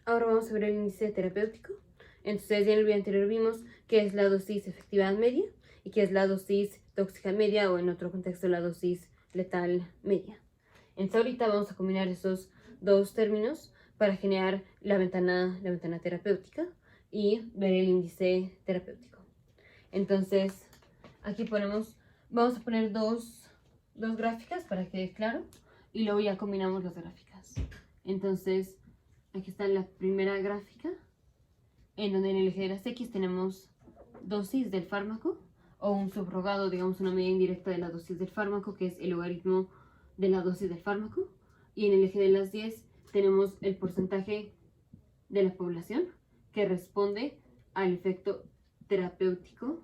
Ahora vamos a ver el índice terapéutico. Entonces, ya en el video anterior vimos qué es la dosis efectiva media y qué es la dosis tóxica media, o en otro contexto la dosis letal media. Entonces, ahorita vamos a combinar esos dos términos para generar la ventana terapéutica y ver el índice terapéutico. Entonces, aquí vamos a poner dos gráficas para que quede claro, y luego ya combinamos las gráficas. Entonces, aquí está la primera gráfica, en donde en el eje de las X tenemos dosis del fármaco, o un subrogado, digamos una medida indirecta de la dosis del fármaco, que es el logaritmo de la dosis del fármaco. Y en el eje de las 10 tenemos el porcentaje de la población que responde al efecto terapéutico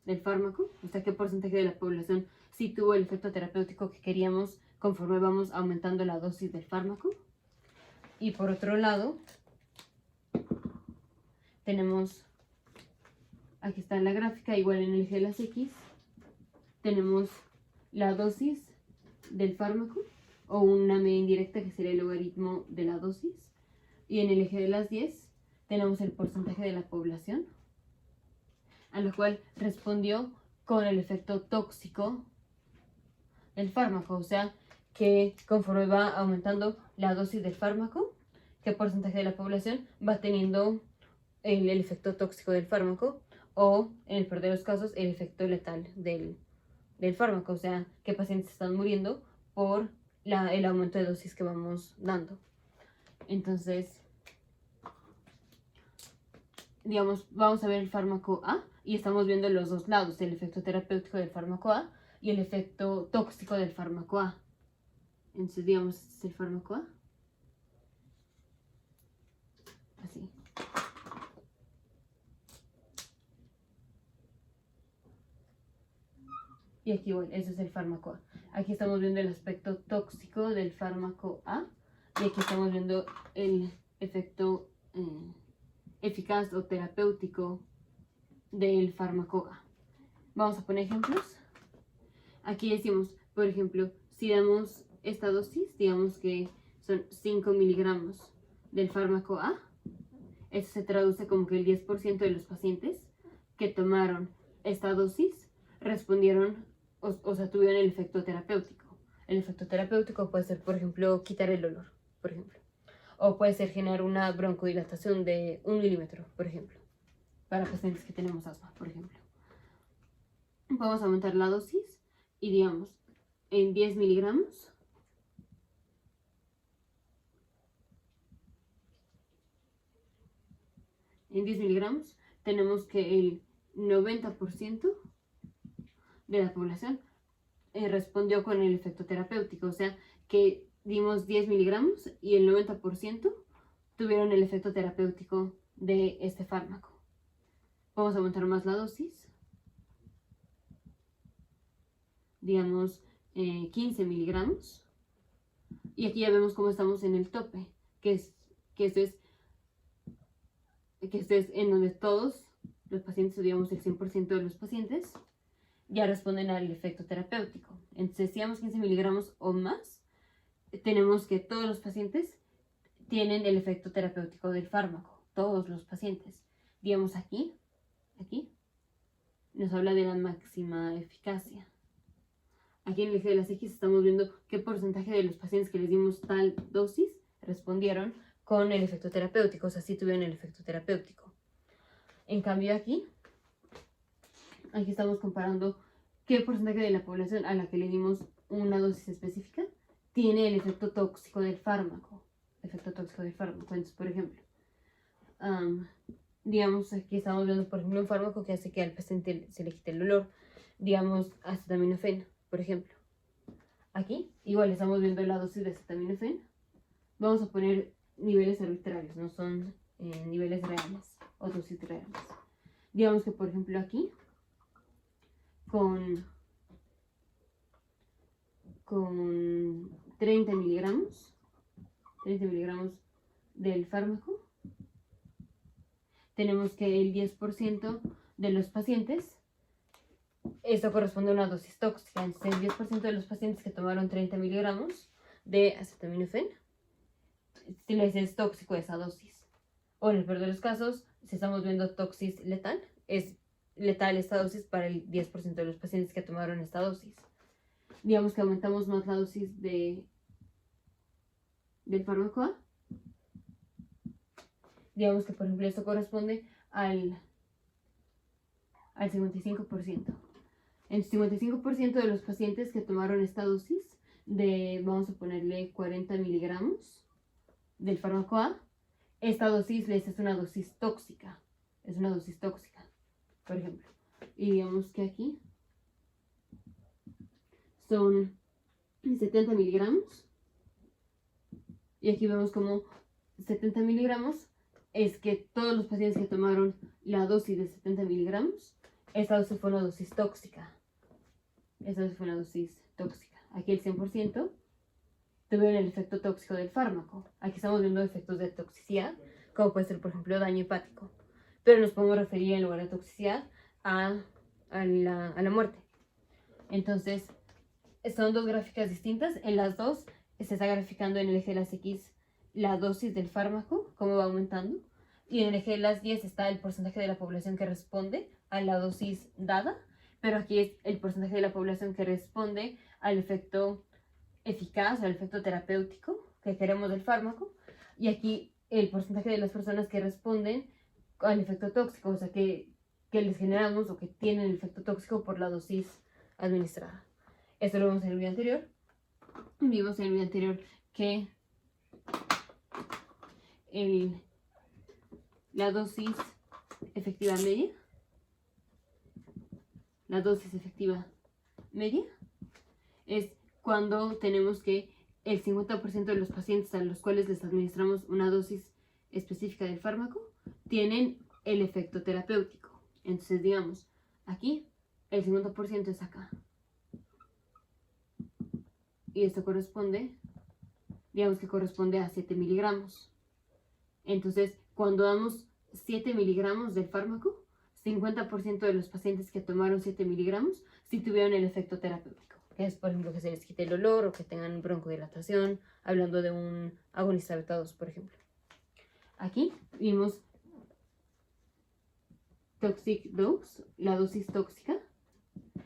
del fármaco, o sea, qué porcentaje de la población sí tuvo el efecto terapéutico que queríamos conforme vamos aumentando la dosis del fármaco. Y por otro lado, tenemos, aquí está la gráfica, igual en el eje de las X, tenemos la dosis del fármaco, o una medida indirecta que sería el logaritmo de la dosis. Y en el eje de las 10 tenemos el porcentaje de la población a lo cual respondió con el efecto tóxico del fármaco, o sea, que conforme va aumentando la dosis del fármaco, qué porcentaje de la población va teniendo el efecto tóxico del fármaco, o en el peor de los casos el efecto letal del fármaco, o sea, qué pacientes están muriendo por el aumento de dosis que vamos dando. Entonces, digamos, vamos a ver el fármaco A y estamos viendo los dos lados, el efecto terapéutico del fármaco A y el efecto tóxico del fármaco A. Entonces, digamos, este es el fármaco A. Así. Y aquí, bueno, ese es el fármaco A. Aquí estamos viendo el aspecto tóxico del fármaco A y aquí estamos viendo el efecto eficaz o terapéutico del fármaco A. Vamos a poner ejemplos. Aquí decimos, por ejemplo, si damos esta dosis, digamos que son 5 miligramos del fármaco A, eso se traduce como que el 10% de los pacientes que tomaron esta dosis respondieron, o sea, tuvieron el efecto terapéutico. El efecto terapéutico puede ser, por ejemplo, quitar el dolor, por ejemplo. O puede ser generar una broncodilatación de 1 milímetro, por ejemplo, para pacientes que tenemos asma, por ejemplo. Vamos a aumentar la dosis y digamos, en 10 miligramos, tenemos que el 90% de la población respondió con el efecto terapéutico, o sea que dimos 10 miligramos y el 90% tuvieron el efecto terapéutico de este fármaco. Vamos a aumentar más la dosis, digamos 15 miligramos, y aquí ya vemos cómo estamos en el tope, que esto es en donde todos los pacientes, o digamos el 100% de los pacientes, ya responden al efecto terapéutico. Entonces, si damos 15 miligramos o más, tenemos que todos los pacientes tienen el efecto terapéutico del fármaco. Todos los pacientes. Digamos aquí, nos habla de la máxima eficacia. Aquí en el eje de las X estamos viendo qué porcentaje de los pacientes que les dimos tal dosis respondieron con el efecto terapéutico, o sea, sí tuvieron el efecto terapéutico. En cambio aquí estamos comparando qué porcentaje de la población a la que le dimos una dosis específica tiene el efecto tóxico del fármaco. Entonces, por ejemplo, digamos, aquí estamos viendo, por ejemplo, un fármaco que hace que al paciente se le quite el dolor, digamos, acetaminofén, por ejemplo. Aquí, igual estamos viendo la dosis de acetaminofén. Vamos a poner niveles arbitrarios, no son niveles reales o dosis reales. Digamos que, por ejemplo, aquí, con 30 miligramos del fármaco, tenemos que el 10% de los pacientes, esto corresponde a una dosis tóxica, entonces el 10% de los pacientes que tomaron 30 miligramos de acetaminofén, les es tóxico esa dosis. O en el peor de los casos, si estamos viendo toxis letal, es letal esta dosis para el 10% de los pacientes que tomaron esta dosis. Digamos que aumentamos más la dosis del fármaco A. Digamos que, por ejemplo, esto corresponde al 55%. El 55% de los pacientes que tomaron esta dosis vamos a ponerle 40 miligramos del fármaco A, esta dosis les es una dosis tóxica. Es una dosis tóxica, por ejemplo. Y digamos que aquí son 70 miligramos. Y aquí vemos como 70 miligramos es que todos los pacientes que tomaron la dosis de 70 miligramos, esta dosis fue una dosis tóxica. Esta dosis fue una dosis tóxica. Aquí el 100% tuvieron el efecto tóxico del fármaco. Aquí estamos viendo efectos de toxicidad, como puede ser, por ejemplo, daño hepático. Pero nos podemos referir en lugar de toxicidad a la muerte. Entonces, son dos gráficas distintas. En las dos se está graficando en el eje de las X la dosis del fármaco, cómo va aumentando. Y en el eje de las Y está el porcentaje de la población que responde a la dosis dada. Pero aquí es el porcentaje de la población que responde al efecto eficaz, al efecto terapéutico que queremos del fármaco. Y aquí el porcentaje de las personas que responden al efecto tóxico, o sea, que les generamos o que tienen el efecto tóxico por la dosis administrada. Esto lo vimos en el video anterior. Vimos en el video anterior que la dosis efectiva media, es cuando tenemos que el 50% de los pacientes a los cuales les administramos una dosis específica del fármaco tienen el efecto terapéutico. Entonces, digamos, aquí el 50% es acá. Y esto corresponde, digamos que corresponde a 7 miligramos. Entonces, cuando damos 7 miligramos del fármaco, 50% de los pacientes que tomaron 7 miligramos sí tuvieron el efecto terapéutico, que es, por ejemplo, que se les quite el olor o que tengan broncodilatación, hablando de un agonista beta 2, por ejemplo. Aquí vimos toxic dose, la dosis tóxica,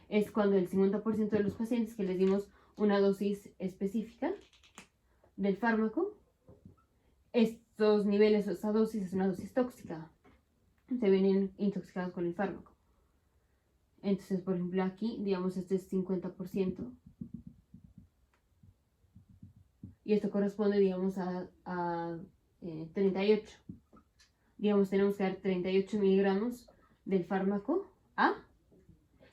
es cuando el 50% de los pacientes que les dimos una dosis específica del fármaco, estos niveles, esta dosis es una dosis tóxica, se vienen intoxicados con el fármaco. Entonces, por ejemplo, aquí, digamos, este es 50%. Y esto corresponde, digamos, a 38. Digamos, tenemos que dar 38 miligramos del fármaco A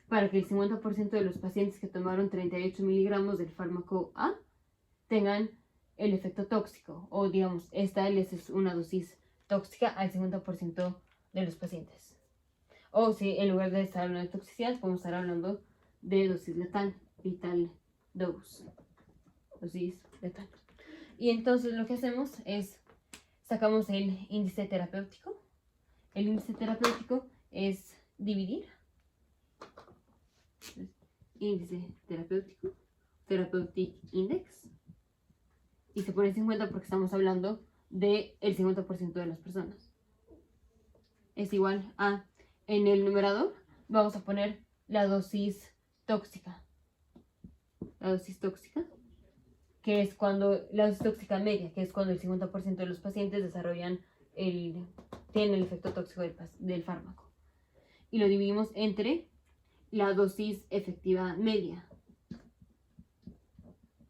para que el 50% de los pacientes que tomaron 38 miligramos del fármaco A tengan el efecto tóxico. O, digamos, esta es una dosis tóxica al 50% de los pacientes. O si en lugar de estar hablando de toxicidad, podemos estar hablando de dosis letal, lethal dose. Dosis letal. Y entonces lo que hacemos es, sacamos el índice terapéutico. El índice terapéutico es dividir. Índice terapéutico, therapeutic index. Y se pone 50 porque estamos hablando del 50% de las personas. Es igual a, en el numerador, vamos a poner la dosis tóxica. La dosis tóxica, que es cuando, la dosis tóxica media, que es cuando el 50% de los pacientes tienen el efecto tóxico del fármaco. Y lo dividimos entre la dosis efectiva media.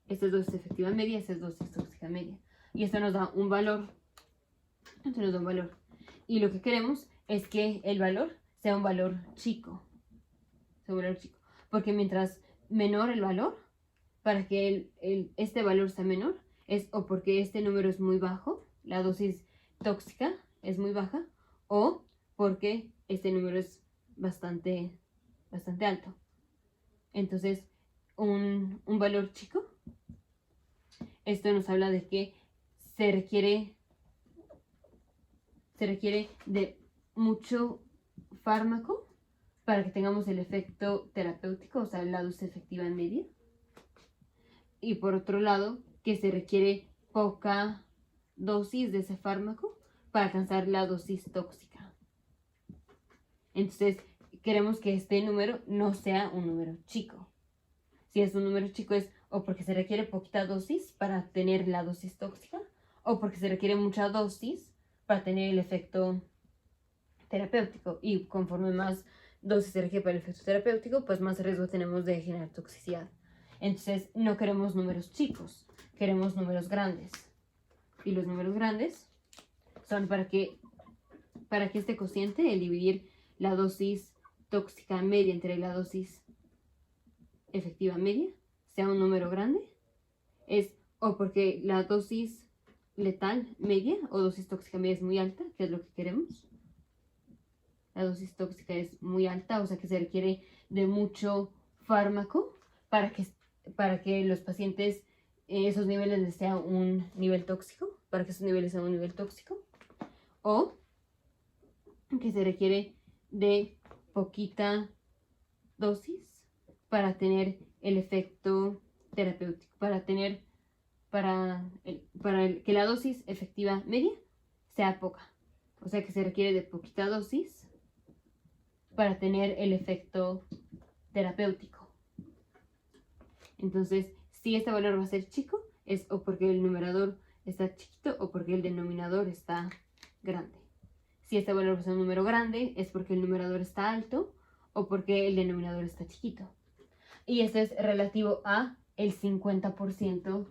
Esta es dosis efectiva media, esta es dosis tóxica media. Y esto nos da un valor. Y lo que queremos es que el valor sea un valor chico. Porque mientras menor el valor, para que este valor sea menor, es o porque este número es muy bajo, la dosis tóxica es muy baja, o porque este número es bastante alto. Entonces, un valor chico, esto nos habla de que se requiere de mucho fármaco para que tengamos el efecto terapéutico, o sea, la dosis efectiva media. Y por otro lado, que se requiere poca dosis de ese fármaco para alcanzar la dosis tóxica. Entonces, queremos que este número no sea un número chico. Si es un número chico es o porque se requiere poquita dosis para tener la dosis tóxica, o porque se requiere mucha dosis para tener el efecto terapéutico. Y conforme más dosis se requiere para el efecto terapéutico, pues más riesgo tenemos de generar toxicidad. Entonces, no queremos números chicos, queremos números grandes. Y los números grandes son para que este cociente, el dividir la dosis tóxica media entre la dosis efectiva media, sea un número grande, es o porque la dosis letal media o dosis tóxica media es muy alta, que es lo que queremos. La dosis tóxica es muy alta, o sea que se requiere de mucho fármaco para que los pacientes esos niveles les sea un nivel tóxico, para que esos niveles sean un nivel tóxico, o que se requiere de poquita dosis para tener el efecto terapéutico, que la dosis efectiva media sea poca, o sea que se requiere de poquita dosis para tener el efecto terapéutico. Entonces, si este valor va a ser chico, es o porque el numerador está chiquito o porque el denominador está grande. Si este valor va a ser un número grande, es porque el numerador está alto o porque el denominador está chiquito. Y esto es relativo a el 50%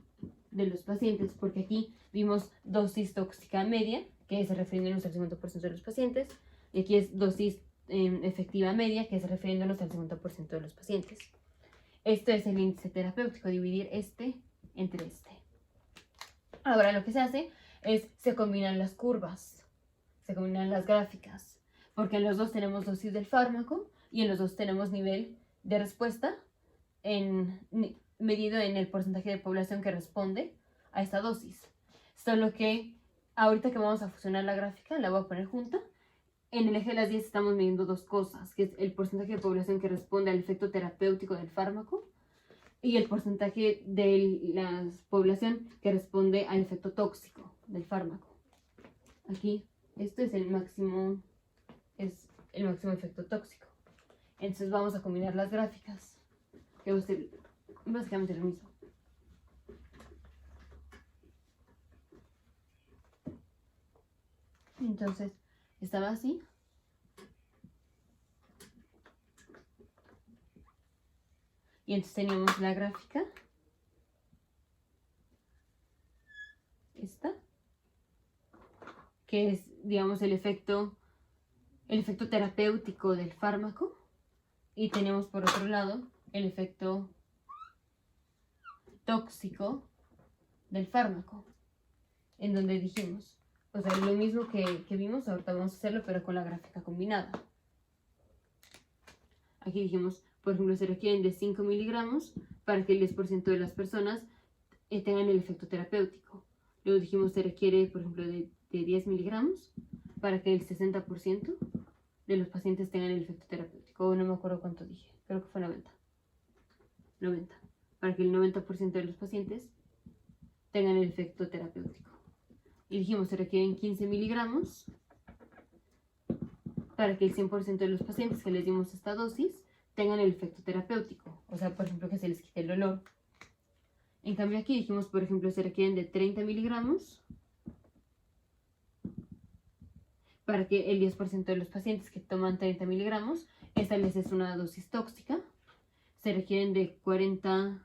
de los pacientes, porque aquí vimos dosis tóxica media, que es refiriéndonos al 50% de los pacientes, y aquí es dosis efectiva media, que es refiriéndonos al 50% de los pacientes. Esto es el índice terapéutico, dividir este entre este. Ahora lo que se hace es se combinan las curvas, se combinan las gráficas, porque en los dos tenemos dosis del fármaco y en los dos tenemos nivel de respuesta medido en el porcentaje de población que responde a esta dosis. Solo que ahorita que vamos a fusionar la gráfica, la voy a poner junta. En el eje de las 10 estamos midiendo dos cosas, que es el porcentaje de población que responde al efecto terapéutico del fármaco y el porcentaje de la población que responde al efecto tóxico del fármaco. Aquí, esto es el máximo efecto tóxico. Entonces vamos a combinar las gráficas, que va a ser básicamente lo mismo. Entonces, estaba así. Y entonces teníamos la gráfica. Esta. Que es, digamos, el efecto terapéutico del fármaco. Y tenemos por otro lado el efecto tóxico del fármaco. En donde dijimos, o sea, lo mismo que vimos, ahorita vamos a hacerlo, pero con la gráfica combinada. Aquí dijimos, por ejemplo, se requieren de 5 miligramos para que el 10% de las personas tengan el efecto terapéutico. Luego dijimos, se requiere, por ejemplo, de 10 miligramos para que el 60% de los pacientes tengan el efecto terapéutico. O no me acuerdo cuánto dije, creo que fue 90. Para que el 90% de los pacientes tengan el efecto terapéutico. Y dijimos, se requieren 15 miligramos para que el 100% de los pacientes que les dimos esta dosis tengan el efecto terapéutico. O sea, por ejemplo, que se les quite el dolor. En cambio aquí dijimos, por ejemplo, se requieren de 30 miligramos para que el 10% de los pacientes que toman 30 miligramos, esta les es una dosis tóxica. Se requieren de 40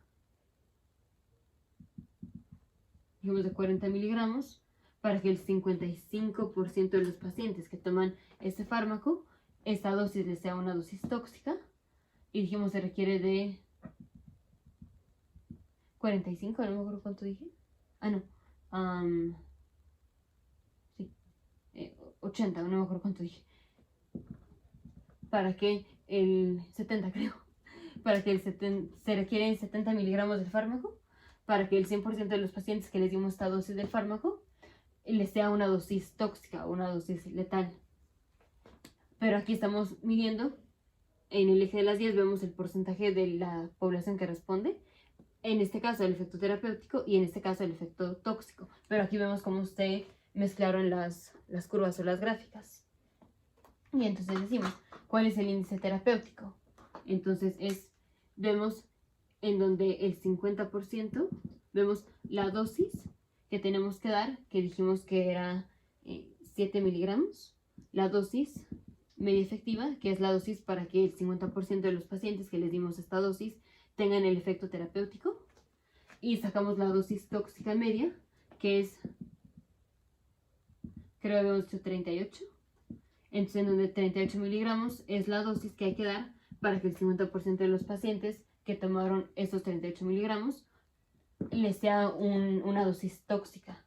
miligramos para que el 55% de los pacientes que toman este fármaco, esta dosis les sea una dosis tóxica. Y dijimos se requiere de 45, no me acuerdo cuánto dije. Ah, no. Sí. 80, no me acuerdo cuánto dije. Para que el 70, creo. Para que se requieren 70 miligramos del fármaco. Para que el 100% de los pacientes que les dimos esta dosis del fármaco les sea una dosis tóxica, una dosis letal. Pero aquí estamos midiendo, en el eje de las 10 vemos el porcentaje de la población que responde, en este caso el efecto terapéutico y en este caso el efecto tóxico. Pero aquí vemos cómo se mezclaron las las curvas o las gráficas. Y entonces decimos, ¿cuál es el índice terapéutico? Entonces vemos en donde el 50%, vemos la dosis que tenemos que dar, que dijimos que era 7 miligramos, la dosis media efectiva, que es la dosis para que el 50% de los pacientes que les dimos esta dosis tengan el efecto terapéutico, y sacamos la dosis tóxica media, que es, creo que habíamos dicho 38, entonces en donde 38 miligramos es la dosis que hay que dar para que el 50% de los pacientes que tomaron estos 38 miligramos les sea una dosis tóxica.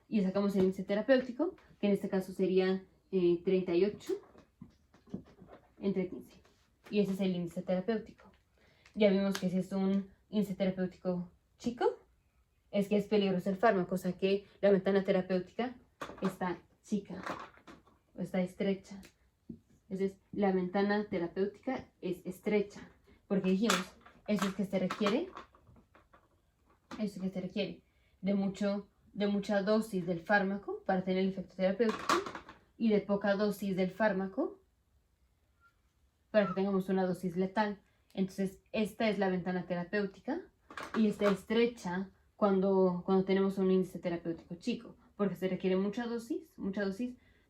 Y sacamos el índice terapéutico, que en este caso sería 38 entre 15. Y ese es el índice terapéutico. Ya vimos que si es un índice terapéutico chico, es que es peligroso el fármaco, o sea que la ventana terapéutica está chica o está estrecha. Entonces, la ventana terapéutica es estrecha, porque dijimos, eso es que se requiere de mucha dosis del fármaco para tener el efecto terapéutico y de poca dosis del fármaco para que tengamos una dosis letal. Entonces, esta es la ventana terapéutica y está estrecha cuando tenemos un índice terapéutico chico, porque se requiere mucha dosis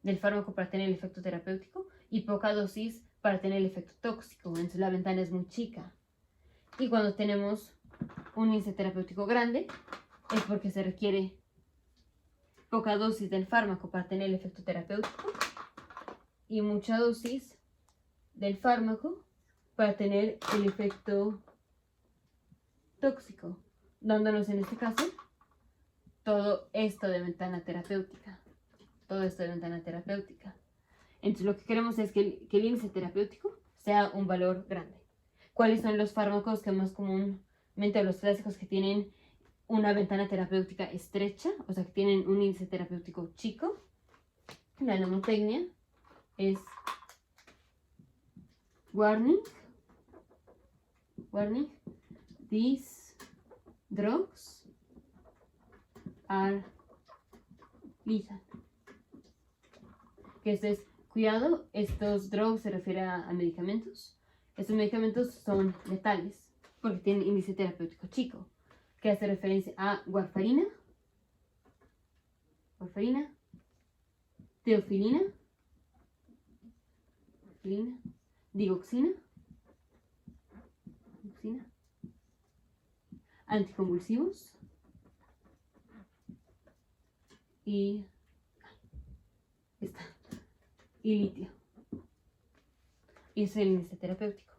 del fármaco para tener el efecto terapéutico y poca dosis para tener el efecto tóxico. Entonces, la ventana es muy chica. Y cuando tenemos un índice terapéutico grande, es porque se requiere poca dosis del fármaco para tener el efecto terapéutico y mucha dosis del fármaco para tener el efecto tóxico, dándonos en este caso todo esto de ventana terapéutica. Entonces lo que queremos es que el índice terapéutico sea un valor grande. ¿Cuáles son los fármacos que más comúnmente, los clásicos que tienen una ventana terapéutica estrecha, o sea que tienen un índice terapéutico chico? La nemotecnia es warning. These drugs are lethal. Que esto es, cuidado, estos drugs se refiere a medicamentos. Estos medicamentos son letales porque tienen índice terapéutico chico, que hace referencia a warfarina, teofilina, digoxina, anticonvulsivos y litio. Y ese es el índice terapéutico.